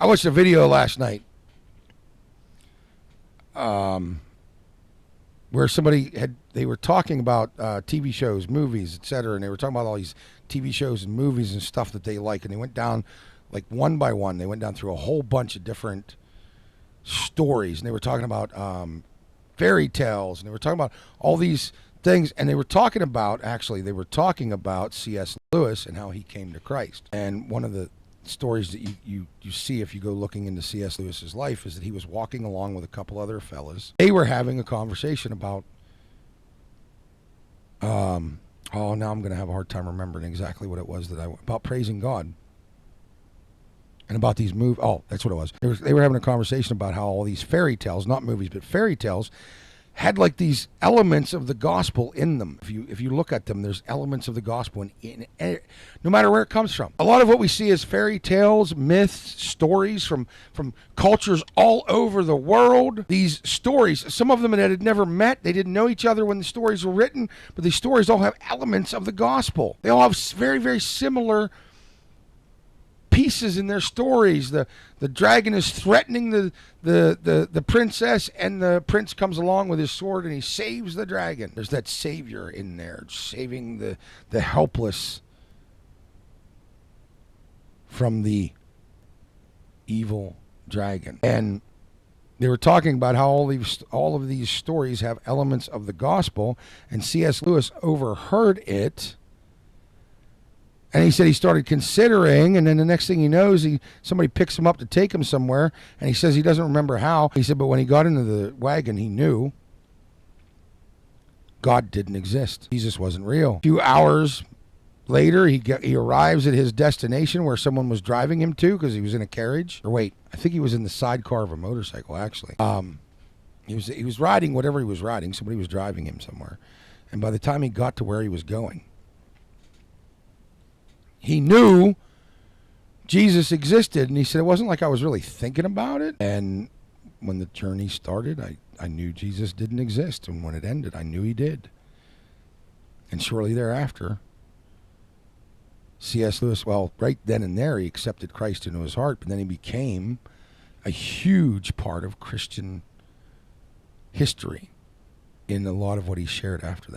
I watched a video last night where they were talking about TV shows, movies, etc., and they were talking about all these TV shows and movies and stuff that they like, and they went down like one by one. They went down through a whole bunch of different stories, and they were talking about fairy tales, and they were talking about all these things, and they were talking about C.S. Lewis and how he came to Christ. And one of the stories that you see if you go looking into C.S. Lewis's life is that he was walking along with a couple other fellas. They were having a conversation about now I'm going to have a hard time remembering exactly what it was about praising God and about these movies. Oh, that's what it was. They were having a conversation about how all these fairy tales, not movies, but fairy tales, had like these elements of the gospel in them. If you look at them, there's elements of the gospel in no matter where it comes from. A lot of what we see is fairy tales, myths, stories from cultures all over the world. These stories, some of them that had never met, they didn't know each other when the stories were written, but these stories all have elements of the gospel. They all have very, very similar pieces in their stories. The dragon is threatening the princess, and the prince comes along with his sword and he saves the dragon. There's that savior in there, saving the helpless from the evil dragon. And they were talking about how all of these stories have elements of the gospel, and C.S. Lewis overheard it. And he said he started considering, and then the next thing he knows, somebody picks him up to take him somewhere, and he says he doesn't remember how. He said, but when he got into the wagon, he knew God didn't exist. Jesus wasn't real. A few hours later, he arrives at his destination where someone was driving him to, because he was in a carriage. Or wait, I think he was in the sidecar of a motorcycle, actually. He was riding whatever he was riding. Somebody was driving him somewhere. And by the time he got to where he was going, he knew Jesus existed, and he said, it wasn't like I was really thinking about it. And when the journey started, I knew Jesus didn't exist, and when it ended, I knew he did. And shortly thereafter, C.S. Lewis, well, right then and there, he accepted Christ into his heart, but then he became a huge part of Christian history in a lot of what he shared after that.